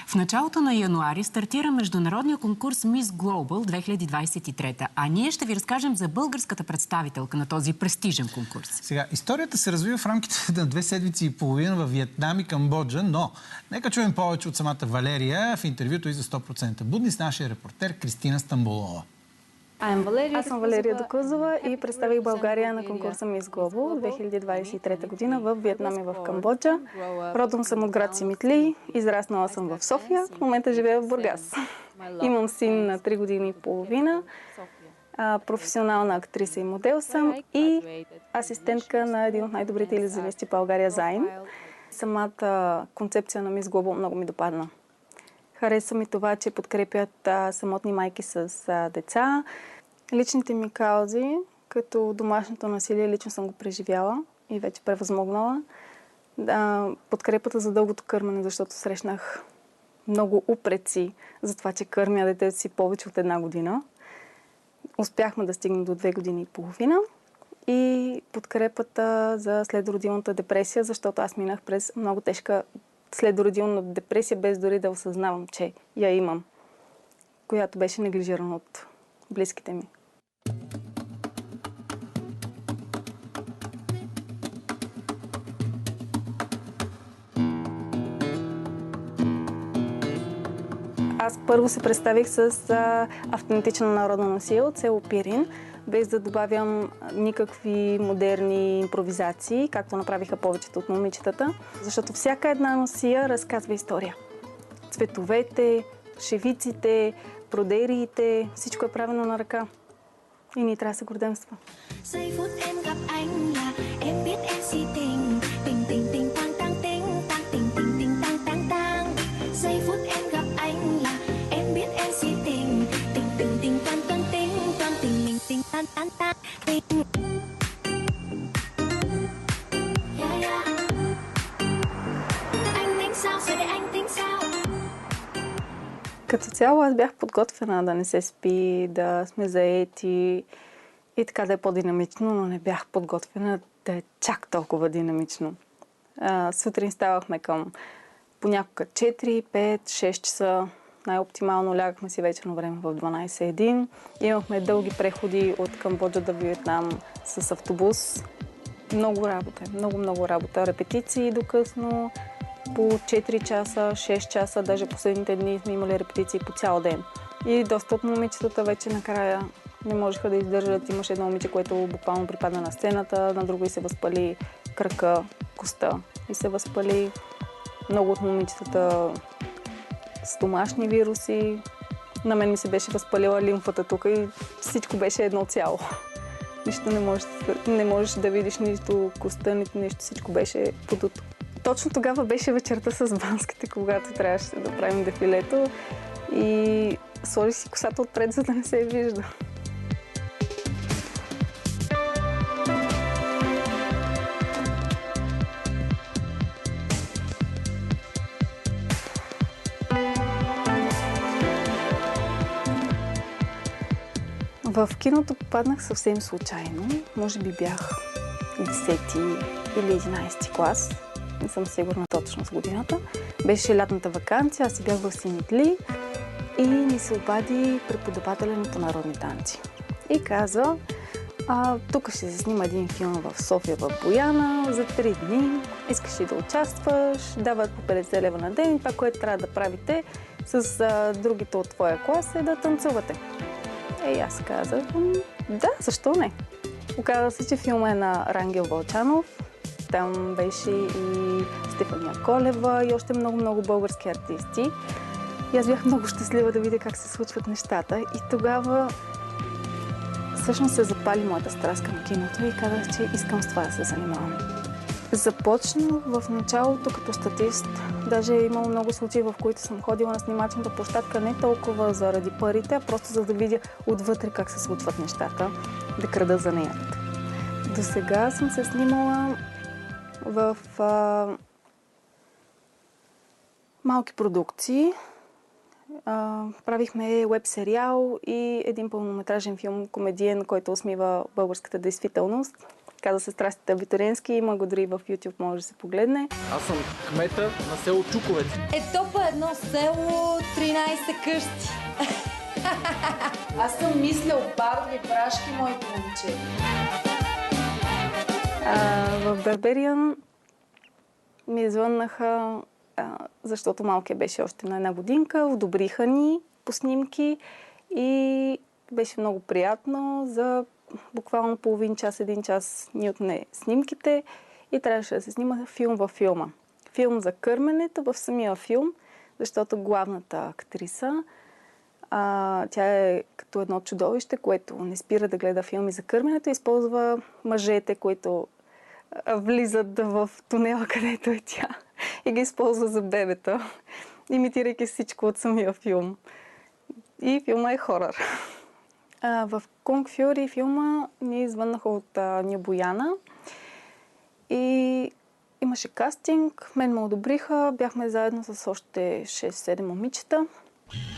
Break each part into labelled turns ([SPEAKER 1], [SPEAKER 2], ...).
[SPEAKER 1] В началото на януари стартира международния конкурс Miss Global 2023, а ние ще ви разкажем за българската представителка на този престижен конкурс.
[SPEAKER 2] Сега, историята се развива в рамките на 2 седмици и половина в Виетнам и Камбоджа, но нека чуем повече от самата Валерия в интервюто и за 100% будни с нашия репортер Кристина Стамболова.
[SPEAKER 3] Аз съм Валерия Докузова и представих България на конкурса Miss Global 2023 година в Виетнам и в Камбоджа. Родом съм от град Симитли, израснала съм в София, в момента живея в Бургас. Имам син на 3 години и половина, професионална актриса и модел съм и асистентка на един от най-добрите илюзионисти в България, Заин. Самата концепция на Miss Global много ми допадна. Хареса ми това, че подкрепят самотни майки с деца. Личните ми каузи, като домашното насилие, лично съм го преживяла и вече превъзмогнала. Подкрепата за дългото кърмене, защото срещнах много упреци за това, че кърмя детето си повече от 1 година. Успяхме да стигнем до 2 години и половина. И подкрепата за следродилната депресия, защото аз минах през много тежка следродилна депресия, без дори да осъзнавам, че я имам, която беше неглижирана от близките ми. Аз първо се представих с автентична народна носия от село Пирин, без да добавям никакви модерни импровизации, както направиха повечето от момичетата, защото всяка една носия разказва история. Цветовете, шевиците, продериите, всичко е правено на ръка. И ние трябва да се гордем с това. Като цяло аз бях подготвена да не се спи, да сме заети и така да е по-динамично, но не бях подготвена да е чак толкова динамично. Сутрин ставахме към понякога 4, 5, 6 часа. Най-оптимално лягахме си вечерно време в 12-1. Имахме дълги преходи от Камбоджа до Виетнам с автобус. Много работа, много работа. Репетиции до късно, по 4 часа, 6 часа, даже последните дни сме имали репетиции по цял ден. И доста от момичетата вече накрая не можеха да издържат. Имаше едно момиче, което буквално припадна на сцената, на друго и се възпали крака, коста и се възпали. Много от момичетата с домашни вируси. На мен ми се беше възпалила лимфата тук и всичко беше едно цяло. Нищо не можеш да видиш, нито коста, нито нещо. Всичко беше подуто. Точно тогава беше вечерта с банските, когато трябваше да правим дефилето и сложих си косата отпред, за да не се вижда. В киното попаднах съвсем случайно. Може би бях 10 или 11 клас. Не съм сигурна точно с годината. Беше лятната ваканция, аз си бях в Симитли и ми се обади преподавателя ми по народни танци. И каза, тук ще се снима един филм в София, в Бояна, за 3 дни. Искаш ли да участваш? Дават по 50 лева на ден. Това, което трябва да правите с другите от твоя клас е да танцувате. И аз казах, да, защо не? Оказва се, че филма е на Рангел Вълчанов. Там беше и Стефания Колева и още много български артисти. И аз бях много щастлива да видя как се случват нещата. И тогава всъщност се запали моята страст към киното и казах, че искам с това да се занимавам. Започнах в началото като статист. Даже е имало много случаи, в които съм ходила на снимачната площадка не толкова заради парите, а просто за да видя отвътре как се случват нещата, да крада за нея. До сега съм се снимала в малки продукции. Правихме уеб-сериал и един пълнометражен филм, комедиен, който усмива българската действителност. Каза се "Страстите абитуриентски", има го дори в YouTube, може да се погледне.
[SPEAKER 4] Аз съм кмета на село Чуковец.
[SPEAKER 5] Топа
[SPEAKER 4] едно село, 13 къщи.
[SPEAKER 3] Аз съм мислял Барби, прашки, моето момче. В Барбериан ми извъннаха, защото малкият беше още на една годинка, одобриха ни по снимки и беше много приятно. За буквално половин час, един час ни отне снимките и трябваше да се снима филм във филма. Филм за кърменето в самия филм, защото главната актриса, тя е като едно чудовище, което не спира да гледа филми за кърменето и използва мъжете, които влизат в тунела, където е тя, и ги използва за бебета, имитирайки всичко от самия филм. И филма е хорър. В Кунг Фюри филма ни извъннаха от Ню Бояна и имаше кастинг, мен ме одобриха, бяхме заедно с още 6-7 момичета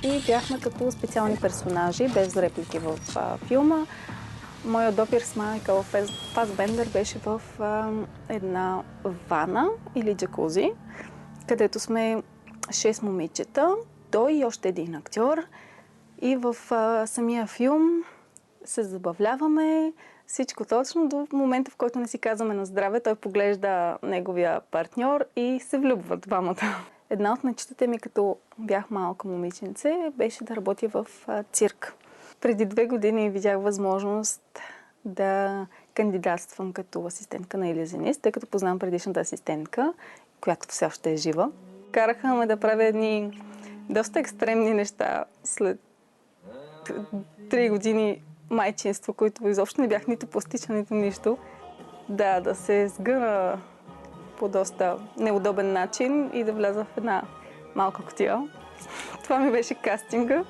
[SPEAKER 3] и бяхме като специални персонажи, без реплики в филма. Моят допир с Майкъл Фасбендер беше в една вана или джакузи, където сме 6 момичета, той и още един актьор. И в самия филм се забавляваме, всичко точно до момента, в който не си казваме на здраве. Той поглежда неговия партньор и се влюбват двамата. Една от мечтите ми, като бях малка момиченце, беше да работя в цирк. Преди 2 години видях възможност да кандидатствам като асистентка на илюзионист, тъй като познавам предишната асистентка, която все още е жива. Караха ме да правя едни доста екстремни неща след 3 години майчинство, които изобщо не бях нито пластична, нито нищо. Да се сгъна по доста неудобен начин и да вляза в една малка кутия. Това ми беше кастинга.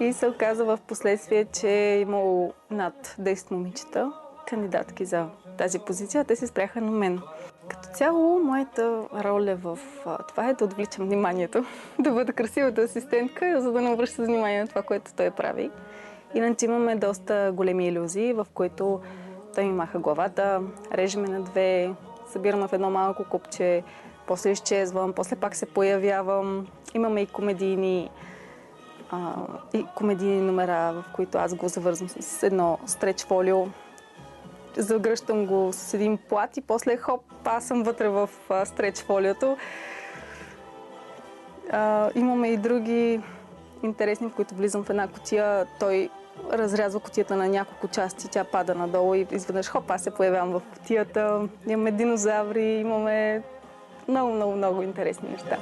[SPEAKER 3] И се оказа в последствие, че е имало над 10 момичета, кандидатки за тази позиция, те се спряха на мен. Като цяло, моята роля в това е да отвличам вниманието, да бъда красивата асистентка, за да не обръща внимание на това, което той прави. Иначе имаме доста големи илюзии, в които той ми маха главата, реже ме на 2, събираме в едно малко купче, после изчезвам, после пак се появявам. Имаме и комедийни номера, в които аз го завързвам с едно стреч фолио. Загръщам го с един плат и после хоп, аз съм вътре в стреч фолиото. Имаме и други интересни, в които влизам в една кутия. Той разрязва кутията на няколко части, тя пада надолу и изведнъж хоп, аз се появявам в кутията. Имаме динозаври, имаме много интересни неща.